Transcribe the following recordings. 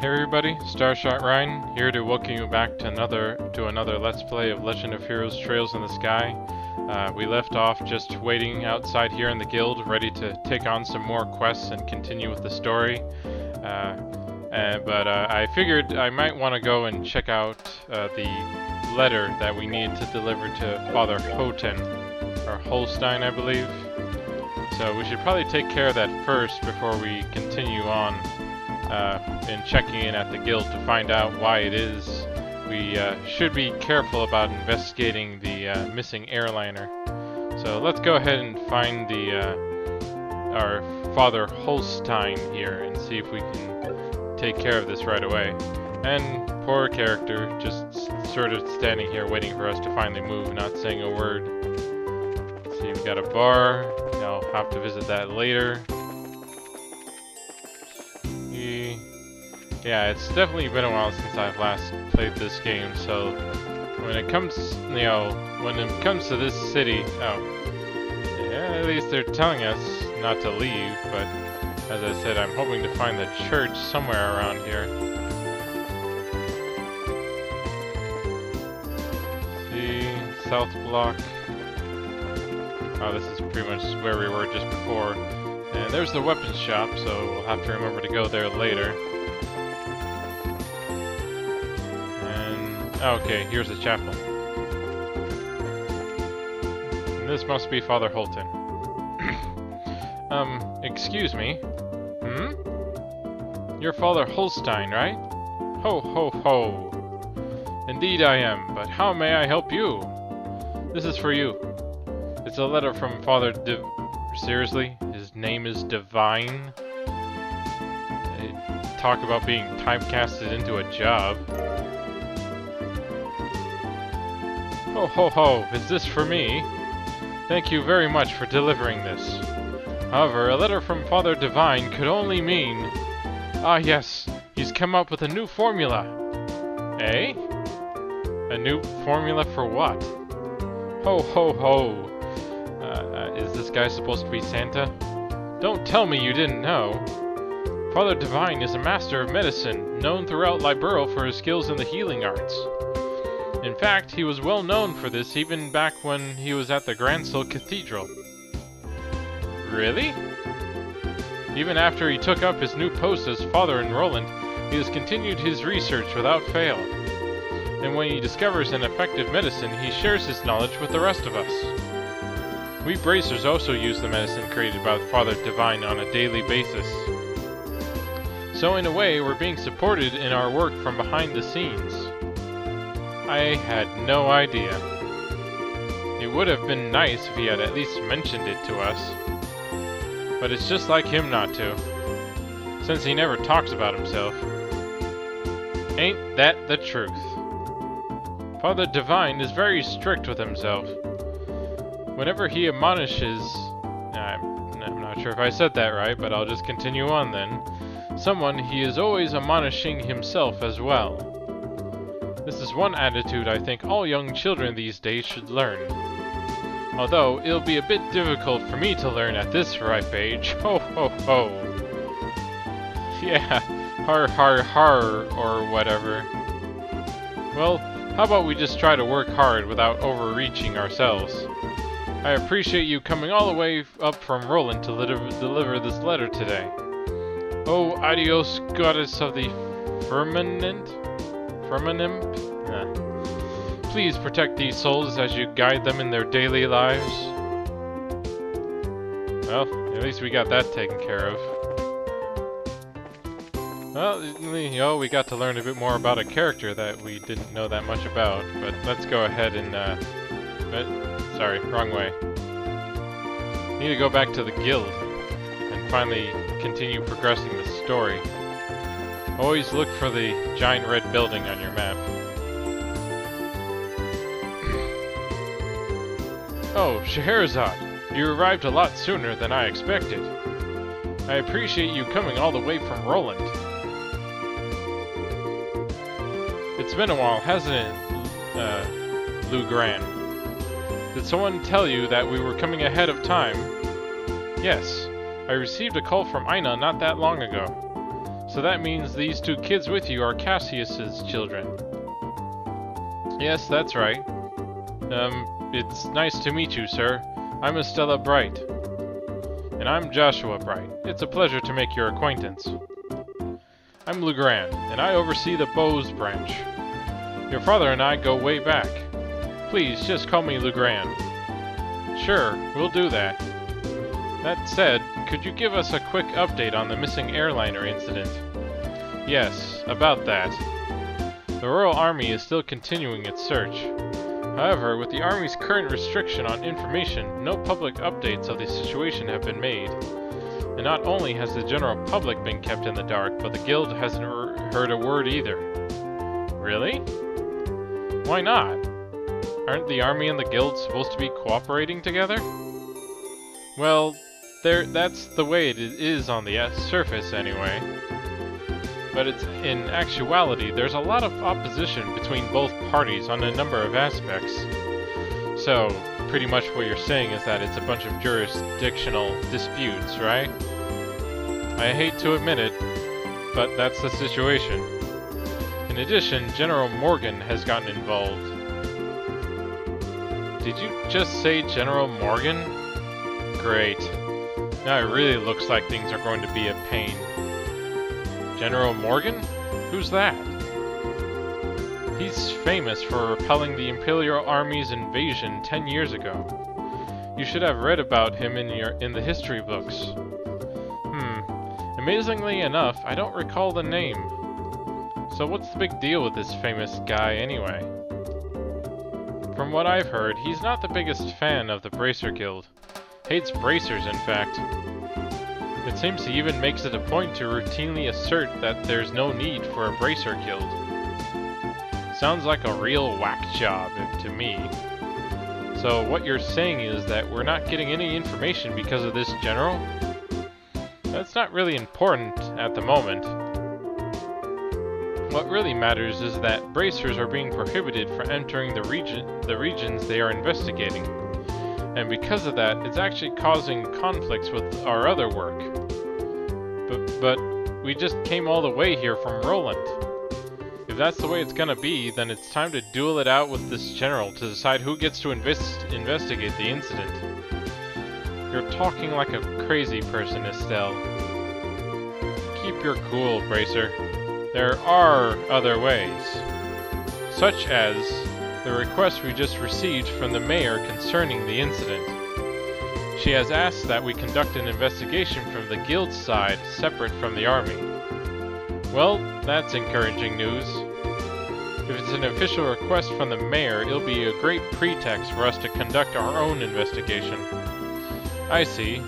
Hey everybody, Starshot Ryan here to welcome you back to another Let's Play of Legend of Heroes Trails in the Sky. We left off just waiting outside here in the guild, ready to take on some more quests and continue with the story. But I figured I might want to go and check out the letter that we need to deliver to Father Houghton, or Holstein, I believe. So we should probably take care of that first before we continue on. In checking in at the guild to find out why it is we should be careful about investigating the missing airliner. So let's go ahead and find our Father Holstein here and see if we can take care of this right away. And poor character, just sort of standing here waiting for us to finally move, not saying a word. Let's see, we've got a bar. I'll have to visit that later. Yeah, it's definitely been a while since I've last played this game, so when it comes, when it comes to this city, yeah, at least they're telling us not to leave, but as I said, I'm hoping to find the church somewhere around here. See, South Block. Oh, this is pretty much where we were just before. And there's the weapons shop, so we'll have to remember to go there later. Okay, here's the chapel. And this must be Father Houghton. Excuse me? You're Father Holstein, right? Ho, ho, ho. Indeed I am, but how may I help you? This is for you. It's a letter from Father Seriously? His name is Divine? Talk about being typecasted into a job. Ho ho ho, is this for me? Thank you very much for delivering this. However, a letter from Father Divine could only mean... Ah yes, he's come up with a new formula. Eh? A new formula for what? Ho ho ho. Is this guy supposed to be Santa? Don't tell me you didn't know. Father Divine is a master of medicine, known throughout Liberl for his skills in the healing arts. In fact, he was well known for this even back when he was at the Gransel Cathedral. Really? Even after he took up his new post as father in Roland, he has continued his research without fail. And when he discovers an effective medicine, he shares his knowledge with the rest of us. We bracers also use the medicine created by Father Divine on a daily basis. So in a way, we're being supported in our work from behind the scenes. I had no idea. It would have been nice if he had at least mentioned it to us. But it's just like him not to, since he never talks about himself. Ain't that the truth? Father Divine is very strict with himself. Whenever he admonishes... I'm not sure if I said that right, but I'll just continue on then. Someone, he is always admonishing himself as well. This is one attitude I think all young children these days should learn. Although, it'll be a bit difficult for me to learn at this ripe age. Ho ho ho. Yeah, har har har, or whatever. Well, how about we just try to work hard without overreaching ourselves? I appreciate you coming all the way up from Roland to deliver this letter today. Oh, adios, goddess of the firmament? Please protect these souls as you guide them in their daily lives. Well, at least we got that taken care of. Well, we got to learn a bit more about a character that we didn't know that much about, but let's go ahead and, sorry, wrong way. Need to go back to the guild and finally continue progressing the story. Always look for the giant red building on your map. Oh, Scheherazade, you arrived a lot sooner than I expected. I appreciate you coming all the way from Roland. It's been a while, hasn't it, Lugran? Did someone tell you that we were coming ahead of time? Yes, I received a call from Aina not that long ago. So that means these two kids with you are Cassius's children. Yes, that's right. It's nice to meet you, sir. I'm Estella Bright. And I'm Joshua Bright. It's a pleasure to make your acquaintance. I'm Legrand, and I oversee the Bose branch. Your father and I go way back. Please, just call me Legrand. Sure, we'll do that. That said, could you give us a quick update on the missing airliner incident? Yes, about that. The Royal Army is still continuing its search. However, with the Army's current restriction on information, no public updates of the situation have been made. And not only has the general public been kept in the dark, but the Guild hasn't heard a word either. Really? Why not? Aren't the Army and the Guild supposed to be cooperating together? Well, that's the way it is on the surface anyway. But in actuality, there's a lot of opposition between both parties on a number of aspects. So, pretty much what you're saying is that it's a bunch of jurisdictional disputes, right? I hate to admit it, but that's the situation. In addition, General Morgan has gotten involved. Did you just say General Morgan? Great. Now it really looks like things are going to be a pain. General Morgan? Who's that? He's famous for repelling the Imperial Army's invasion 10 years ago. You should have read about him in the history books. Amazingly enough, I don't recall the name. So what's the big deal with this famous guy anyway? From what I've heard, he's not the biggest fan of the Bracer Guild. Hates bracers, in fact. It seems he even makes it a point to routinely assert that there's no need for a Bracer Guild. Sounds like a real whack job to me. So what you're saying is that we're not getting any information because of this general? That's not really important at the moment. What really matters is that bracers are being prohibited from entering the regions they are investigating. And because of that, it's actually causing conflicts with our other work. But we just came all the way here from Roland. If that's the way it's gonna be, then it's time to duel it out with this general to decide who gets to investigate the incident. You're talking like a crazy person, Estelle. Keep your cool, Bracer. There are other ways. Such as the request we just received from the mayor concerning the incident. She has asked that we conduct an investigation from the guild side, separate from the army. Well, that's encouraging news. If it's an official request from the mayor, it'll be a great pretext for us to conduct our own investigation. I see.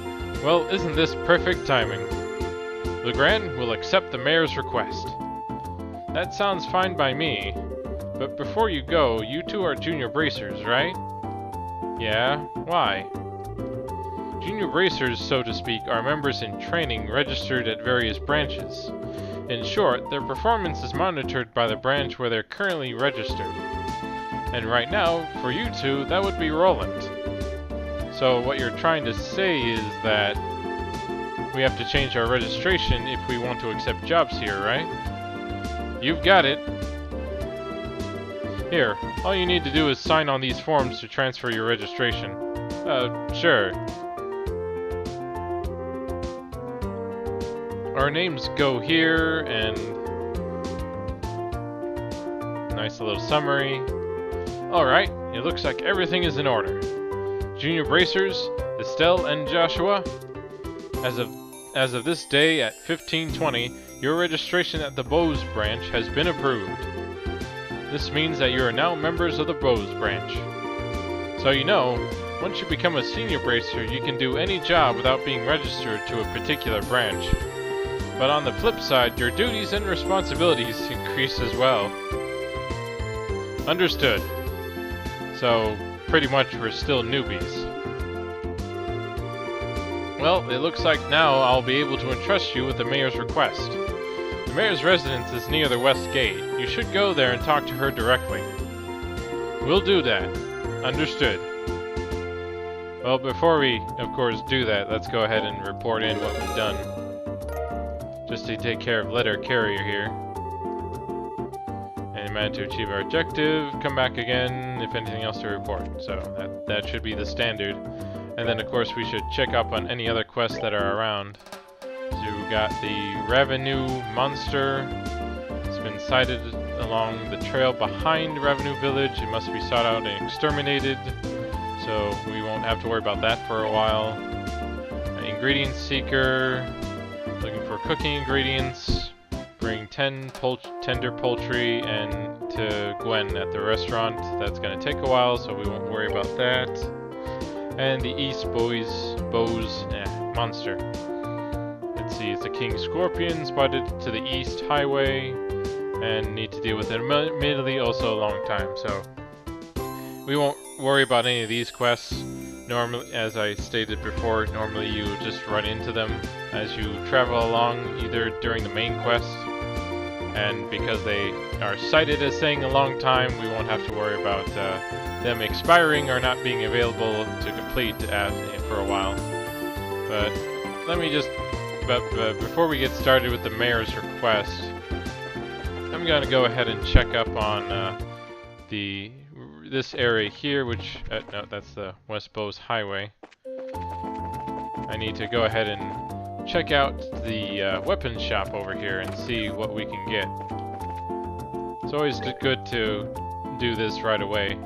Well, isn't this perfect timing? Legrand will accept the mayor's request. That sounds fine by me. But before you go, you two are junior bracers, right? Yeah, why? Junior bracers, so to speak, are members in training registered at various branches. In short, their performance is monitored by the branch where they're currently registered. And right now, for you two, that would be Roland. So what you're trying to say is that we have to change our registration if we want to accept jobs here, right? You've got it. Here, all you need to do is sign on these forms to transfer your registration. Sure. Our names go here, and nice little summary. Alright, it looks like everything is in order. Junior Bracers, Estelle and Joshua, as of this day at 15:20, your registration at the Bose branch has been approved. This means that you are now members of the Bose branch. So you know, once you become a senior bracer, you can do any job without being registered to a particular branch. But on the flip side, your duties and responsibilities increase as well. Understood. So, pretty much we're still newbies. Well, it looks like now I'll be able to entrust you with the mayor's request. The mayor's residence is near the west gate. You should go there and talk to her directly. We'll do that. Understood. Well, before we, of course, do that, let's go ahead and report in what we've done. just to take care of letter carrier here. And managed to achieve our objective. Come back again if anything else to report. So that should be the standard. And then of course we should check up on any other quests that are around. So we got the Revenue Monster. It's been sighted along the trail behind Revenue Village. It must be sought out and exterminated. So we won't have to worry about that for a while. Ingredient Seeker. Looking for cooking ingredients. Bring 10 tender poultry and to Gwen at the restaurant. That's going to take a while, so we won't worry about that. And the East Bows monster. Let's see, it's a King Scorpion spotted to the East Highway, and need to deal with it admittedly also a long time. So we won't worry about any of these quests. Normally, as I stated before, normally you just run into them as you travel along, either during the main quest, and because they are cited as saying a long time, we won't have to worry about them expiring or not being available to complete for a while. But let me just, before we get started with the mayor's request, I'm going to go ahead and check up on this area here, which, no, that's the West Bows Highway. I need to go ahead and check out the weapons shop over here and see what we can get. It's always good to do this right away,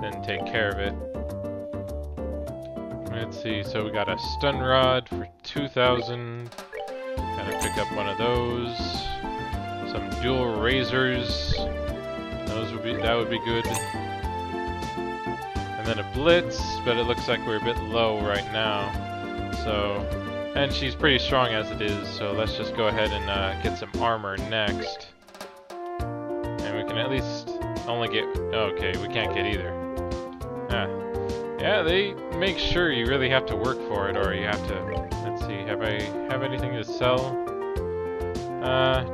then take care of it. Let's see, so we got a stun rod for 2,000. Gotta pick up one of those. Some dual razors. That would be good. And then a blitz, but it looks like we're a bit low right now. So, and she's pretty strong as it is, so let's just go ahead and get some armor next. And we can at least only get, okay, we can't get either. Yeah, they make sure you really have to work for it, or you have to, let's see, have I have anything to sell?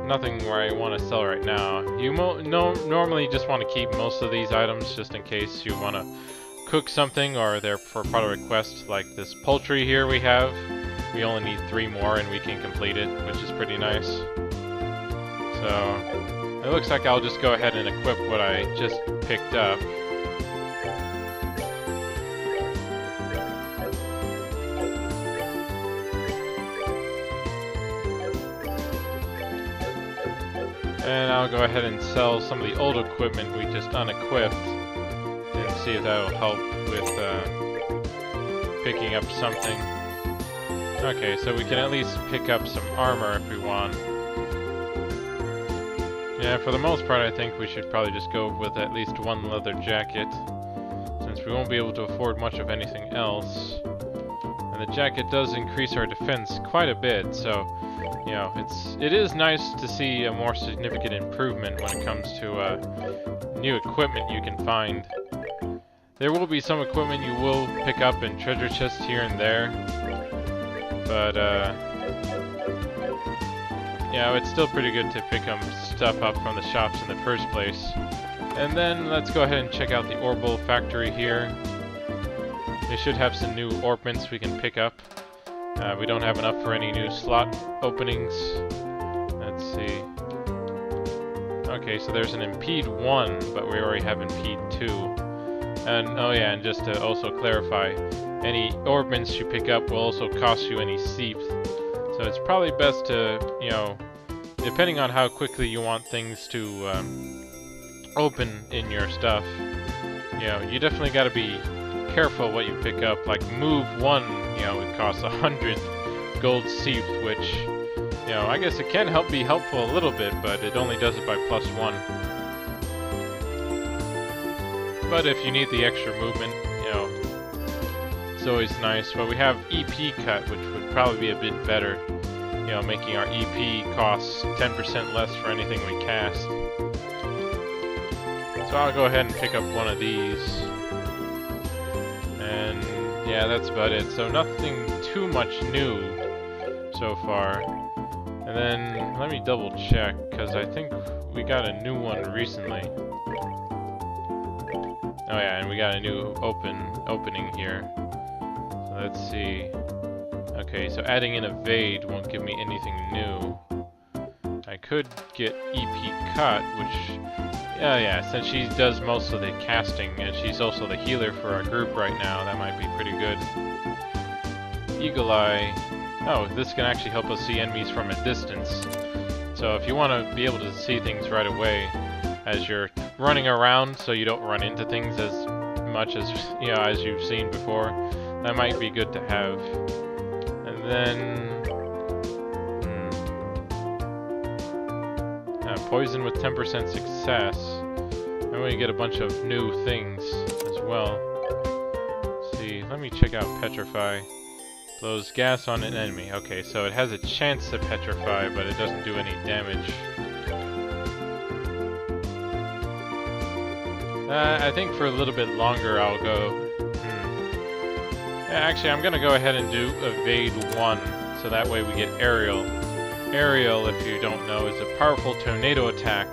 Nothing where I want to sell right now. You normally just want to keep most of these items just in case you want to cook something or they're for part of a request, like this poultry here we have. We only need 3 more and we can complete it, which is pretty nice. So it looks like I'll just go ahead and equip what I just picked up. And I'll go ahead and sell some of the old equipment we just unequipped and see if that'll help with picking up something. Okay, so we can at least pick up some armor if we want. Yeah, for the most part I think we should probably just go with at least one leather jacket, since we won't be able to afford much of anything else. And the jacket does increase our defense quite a bit, so you know, it is nice to see a more significant improvement when it comes to new equipment you can find. There will be some equipment you will pick up in treasure chests here and there, but you know, it's still pretty good to pick stuff up from the shops in the first place. And then let's go ahead and check out the Orbital factory here. They should have some new orbments we can pick up. We don't have enough for any new slot openings. Let's see. Okay, so there's an Impede 1, but we already have Impede 2. And, oh yeah, and just to also clarify, any orbments you pick up will also cost you any seeps. So it's probably best to, you know, depending on how quickly you want things to open in your stuff, you know, you definitely got to be careful what you pick up. Like move 1, you know, it costs 100 gold seeps, which, you know, I guess it can be helpful a little bit, but it only does it by +1. But if you need the extra movement, you know, it's always nice. But we have EP cut, which would probably be a bit better, you know, making our EP costs 10% less for anything we cast. So I'll go ahead and pick up one of these. And yeah, that's about it. So nothing too much new so far. And then let me double check, because I think we got a new one recently. Oh yeah, and we got a new opening here. So let's see. Okay, so adding in evade won't give me anything new. I could get EP cut, which, yeah, since she does most of the casting and she's also the healer for our group right now, that might be pretty good. Eagle Eye. Oh, this can actually help us see enemies from a distance. So if you want to be able to see things right away as you're running around, so you don't run into things as much as as you've seen before, that might be good to have. And then poison with 10% success. And we get a bunch of new things as well. Let's see, let me check out Petrify. Blows gas on an enemy. Okay, so it has a chance to petrify, but it doesn't do any damage. I think for a little bit longer I'll go... Yeah, actually, I'm gonna go ahead and do Evade 1, so that way we get Aerial. Aerial, if you don't know, is a powerful tornado attack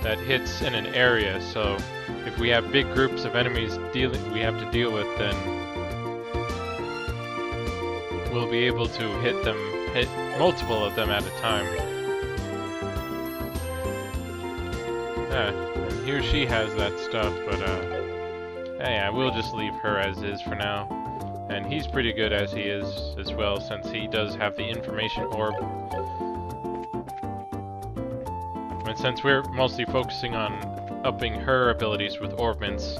that hits in an area, so if we have big groups of enemies we have to deal with, then we'll be able to hit multiple of them at a time. And here she has that stuff, but yeah, we'll just leave her as is for now. And he's pretty good as he is as well, since he does have the information orb. And since we're mostly focusing on upping her abilities with orbments,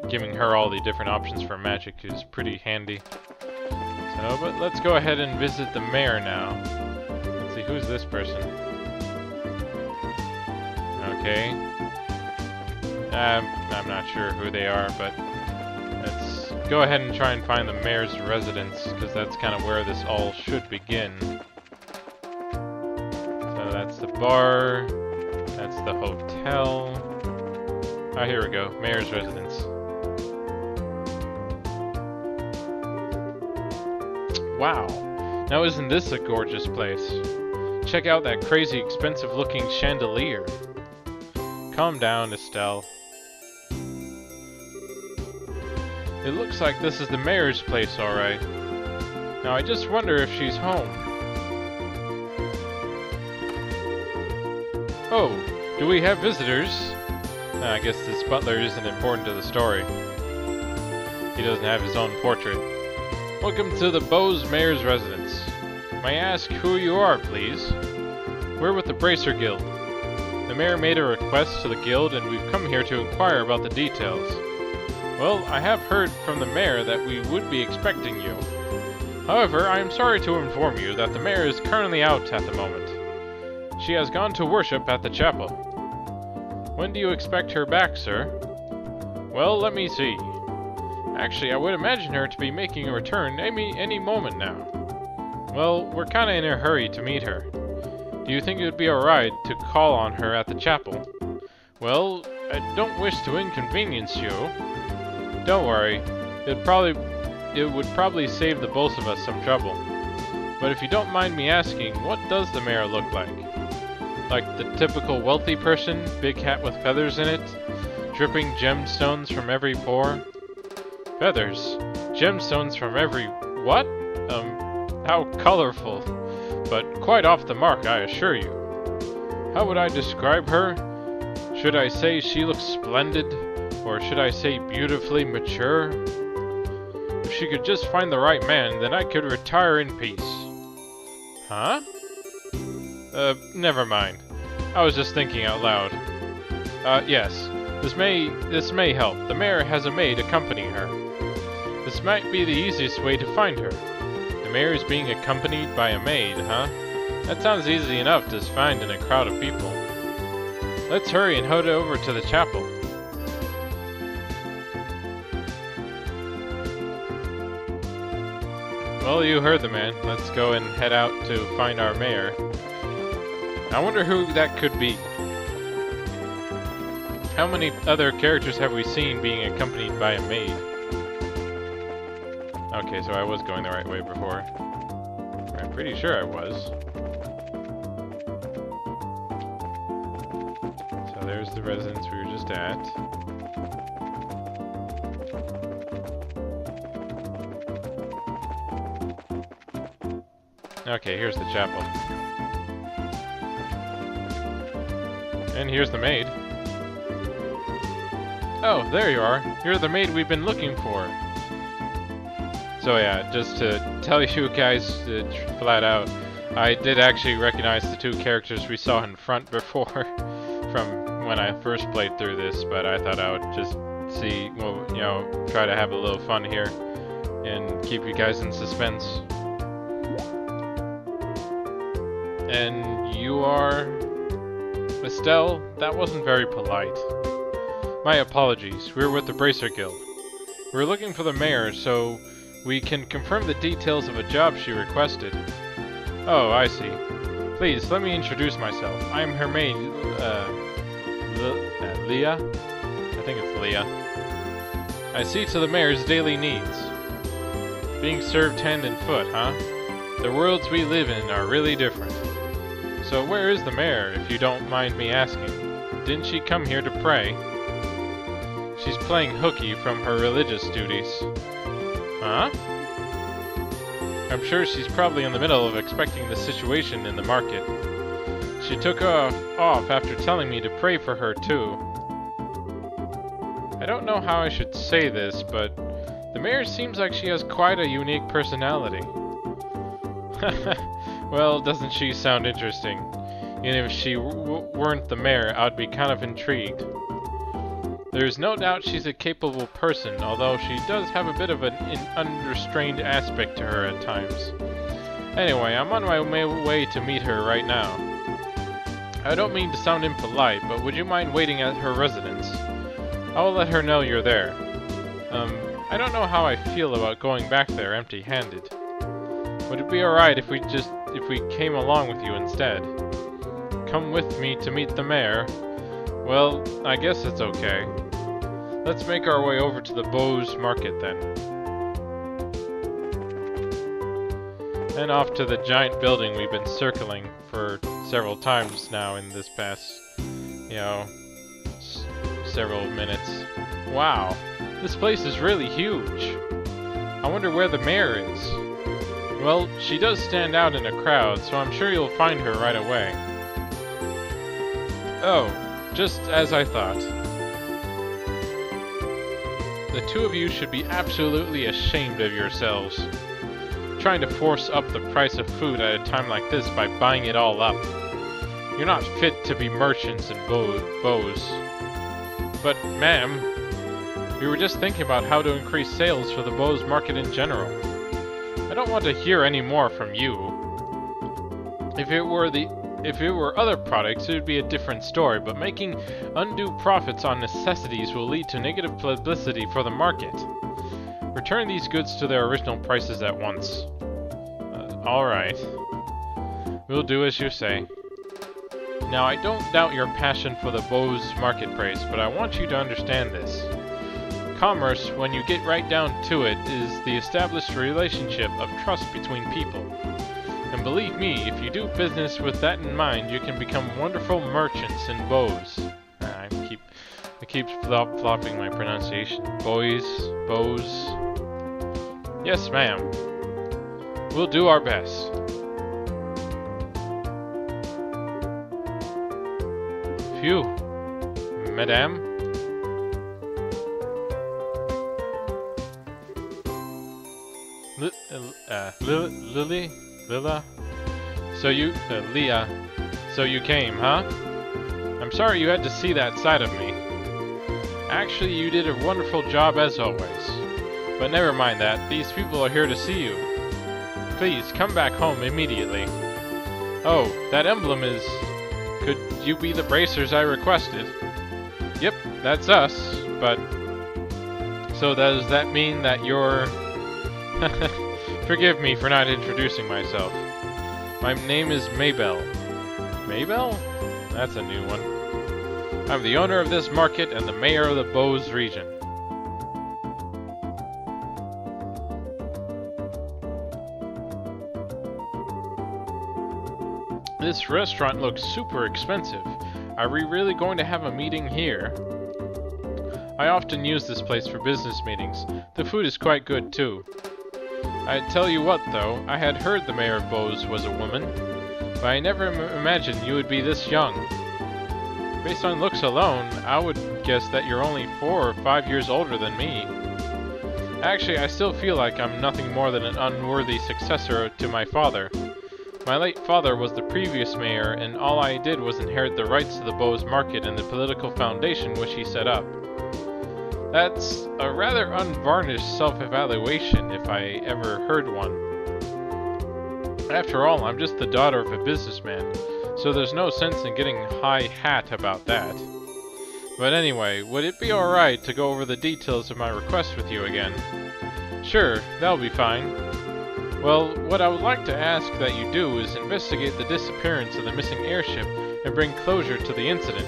giving her all the different options for magic is pretty handy. So, but let's go ahead and visit the mayor now. Let's see, who's this person? Okay. I'm not sure who they are, but let's go ahead and try and find the mayor's residence, because that's kind of where this all should begin. So that's the bar, that's the hotel. Oh, here we go, mayor's residence. Wow, now isn't this a gorgeous place? Check out that crazy expensive looking chandelier. Calm down, Estelle. It looks like this is the mayor's place, alright. Now I just wonder if she's home. Oh, do we have visitors? I guess this butler isn't important to the story. He doesn't have his own portrait. Welcome to the Bose Mayor's residence. May I ask who you are, please? We're with the Bracer Guild. The mayor made a request to the guild, and we've come here to inquire about the details. Well, I have heard from the mayor that we would be expecting you. However, I am sorry to inform you that the mayor is currently out at the moment. She has gone to worship at the chapel. When do you expect her back, sir? Well, let me see. Actually, I would imagine her to be making a return any moment now. Well, we're kinda in a hurry to meet her. Do you think it would be alright to call on her at the chapel? Well, I don't wish to inconvenience you. Don't worry, it would probably save the both of us some trouble. But if you don't mind me asking, what does the mayor look like? Like the typical wealthy person, big hat with feathers in it, dripping gemstones from every pore? Feathers? Gemstones from every... what? How colorful. But quite off the mark, I assure you. How would I describe her? Should I say she looks splendid? Or should I say beautifully mature? If she could just find the right man, then I could retire in peace. Huh? Never mind. I was just thinking out loud. Yes. This may help. The mayor has a maid accompany her. This might be the easiest way to find her. The mayor is being accompanied by a maid, huh? That sounds easy enough to find in a crowd of people. Let's hurry and head over to the chapel. Well, you heard the man. Let's go and head out to find our mayor. I wonder who that could be. How many other characters have we seen being accompanied by a maid? Okay, so I was going the right way before. I'm pretty sure I was. So there's the residence we were just at. Okay, here's the chapel. And here's the maid. Oh, there you are. You're the maid we've been looking for. So yeah, just to tell you guys flat out, I did actually recognize the two characters we saw in front before from when I first played through this, but I thought I would just see, well, you know, try to have a little fun here and keep you guys in suspense. And you are... Estelle? That wasn't very polite. My apologies. We're with the Bracer Guild. We're looking for the mayor, so we can confirm the details of a job she requested. Oh, I see. Please, let me introduce myself. I'm her maid, Leah? I think it's Leah. I see to the mayor's daily needs. Being served hand and foot, huh? The worlds we live in are really different. So where is the mayor, if you don't mind me asking? Didn't she come here to pray? She's playing hooky from her religious duties. Huh? I'm sure she's probably in the middle of expecting the situation in the market. She took off after telling me to pray for her, too. I don't know how I should say this, but the mayor seems like she has quite a unique personality. Well, doesn't she sound interesting? And if she weren't the mayor, I'd be kind of intrigued. There's no doubt she's a capable person, although she does have a bit of an unrestrained aspect to her at times. Anyway, I'm on my way to meet her right now. I don't mean to sound impolite, but would you mind waiting at her residence? I will let her know you're there. I don't know how I feel about going back there empty-handed. Would it be alright if we came along with you instead? Come with me to meet the mayor? Well, I guess it's okay. Let's make our way over to the Bowes Market then. And off to the giant building we've been circling for several times now in this past, you know, several minutes. Wow, this place is really huge. I wonder where the mayor is. Well, she does stand out in a crowd, so I'm sure you'll find her right away. Oh, just as I thought. The two of you should be absolutely ashamed of yourselves. Trying to force up the price of food at a time like this by buying it all up. You're not fit to be merchants in Bowes. But, ma'am, we were just thinking about how to increase sales for the Bowes Market in general. I don't want to hear any more from you. If it were other products, it would be a different story, but making undue profits on necessities will lead to negative publicity for the market. Return these goods to their original prices at once. Alright. We'll do as you say. Now, I don't doubt your passion for the Bowes marketplace, but I want you to understand this. Commerce, when you get right down to it, is the established relationship of trust between people. And believe me, if you do business with that in mind, you can become wonderful merchants in Bowes. I keep flop-flopping my pronunciation. Bowes. Yes, ma'am. We'll do our best. Phew. Madame? Lila? So you, Leah, so you came, huh? I'm sorry you had to see that side of me. Actually, you did a wonderful job as always. But never mind that, these people are here to see you. Please, come back home immediately. Oh, that emblem is... Could you be the bracers I requested? Yep, that's us, but... So does that mean that you're... Forgive me for not introducing myself. My name is Maybell. Maybell? That's a new one. I'm the owner of this market and the mayor of the Bowes region. This restaurant looks super expensive. Are we really going to have a meeting here? I often use this place for business meetings. The food is quite good too. I tell you what, though, I had heard the mayor of Bose was a woman, but I never imagined you would be this young. Based on looks alone, I would guess that you're only 4 or 5 years older than me. Actually, I still feel like I'm nothing more than an unworthy successor to my father. My late father was the previous mayor, and all I did was inherit the rights to the Bose market and the political foundation which he set up. That's a rather unvarnished self-evaluation, if I ever heard one. After all, I'm just the daughter of a businessman, so there's no sense in getting high hat about that. But anyway, would it be alright to go over the details of my request with you again? Sure, that'll be fine. Well, what I would like to ask that you do is investigate the disappearance of the missing airship and bring closure to the incident.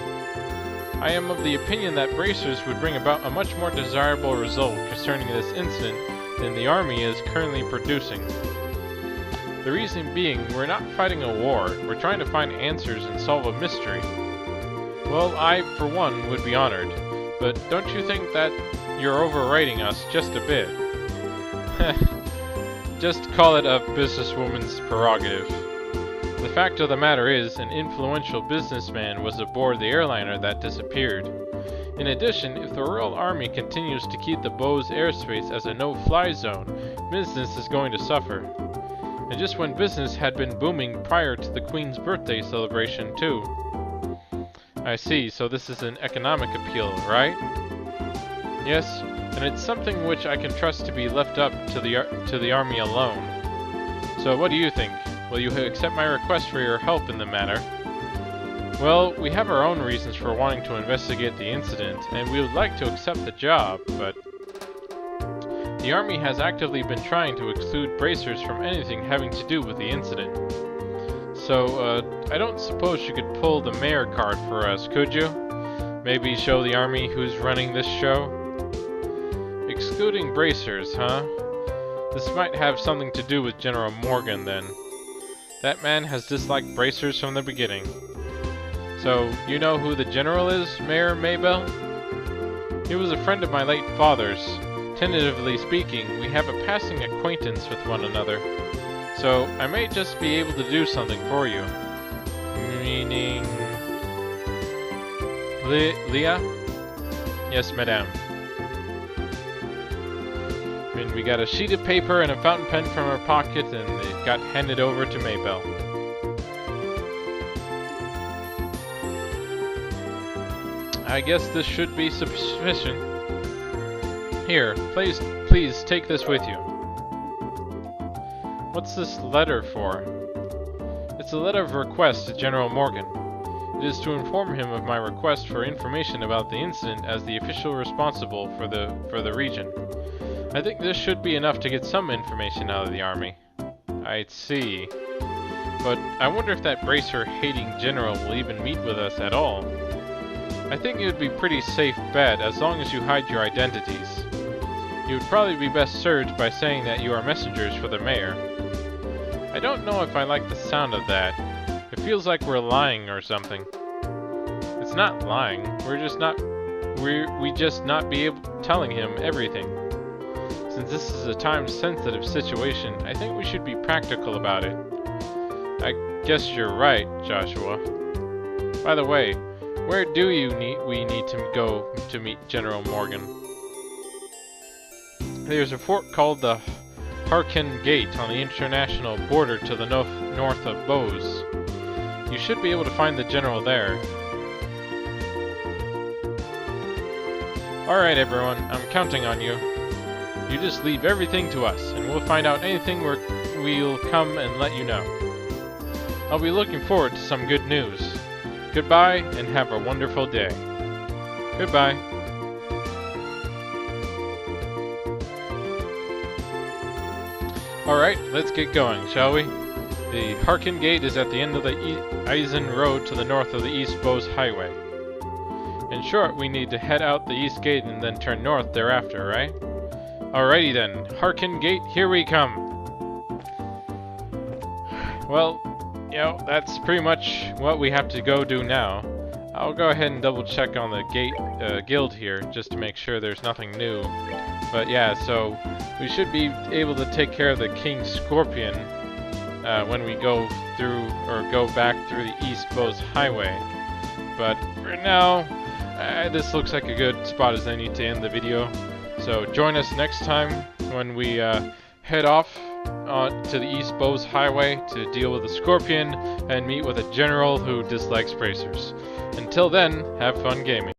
I am of the opinion that bracers would bring about a much more desirable result concerning this incident than the Army is currently producing. The reason being, we're not fighting a war, we're trying to find answers and solve a mystery. Well, I, for one, would be honored, but don't you think that you're overrating us just a bit? Just call it a businesswoman's prerogative. The fact of the matter is, an influential businessman was aboard the airliner that disappeared. In addition, if the Royal Army continues to keep the Bose airspace as a no-fly zone, business is going to suffer. And just when business had been booming prior to the Queen's birthday celebration, too. I see, so this is an economic appeal, right? Yes, and it's something which I can trust to be left up to the Army alone. So what do you think? Will you accept my request for your help in the matter? Well, we have our own reasons for wanting to investigate the incident, and we would like to accept the job, but the Army has actively been trying to exclude bracers from anything having to do with the incident. So, I don't suppose you could pull the mayor card for us, could you? Maybe show the Army who's running this show? Excluding bracers, huh? This might have something to do with General Morgan, then. That man has disliked bracers from the beginning. So, you know who the general is, Mayor Maybell? He was a friend of my late father's. Tentatively speaking, we have a passing acquaintance with one another. So, I may just be able to do something for you. Meaning... Leah? Yes, madame. And we got a sheet of paper and a fountain pen from her pocket, and it got handed over to Maybell. I guess this should be sufficient. Here, please take this with you. What's this letter for? It's a letter of request to General Morgan. It is to inform him of my request for information about the incident as the official responsible for the region. I think this should be enough to get some information out of the Army. I see. But I wonder if that bracer-hating general will even meet with us at all. I think it would be pretty safe bet as long as you hide your identities. You would probably be best served by saying that you are messengers for the mayor. I don't know if I like the sound of that. It feels like we're lying or something. It's not lying. We just not be telling him everything. Since this is a time-sensitive situation, I think we should be practical about it. I guess you're right, Joshua. By the way, where do we need to go to meet General Morgan? There's a fort called the Harkin Gate on the international border to the north of Bose. You should be able to find the general there. Alright everyone, I'm counting on you. You just leave everything to us, and we'll find out anything we'll come and let you know. I'll be looking forward to some good news. Goodbye, and have a wonderful day. Goodbye. Alright, let's get going, shall we? The Harkin Gate is at the end of the Eisen Road to the north of the East Bose Highway. In short, we need to head out the East Gate and then turn north thereafter, right? Alrighty then, Harkin Gate, here we come! Well, you know, that's pretty much what we have to go do now. I'll go ahead and double check on the guild here, just to make sure there's nothing new. But yeah, so we should be able to take care of the King Scorpion when we go through, or go back through the East Bowes Highway. But for now, this looks like a good spot as any to end the video. So join us next time when we head off to the East Bowes Highway to deal with the Scorpion and meet with a general who dislikes bracers. Until then, have fun gaming.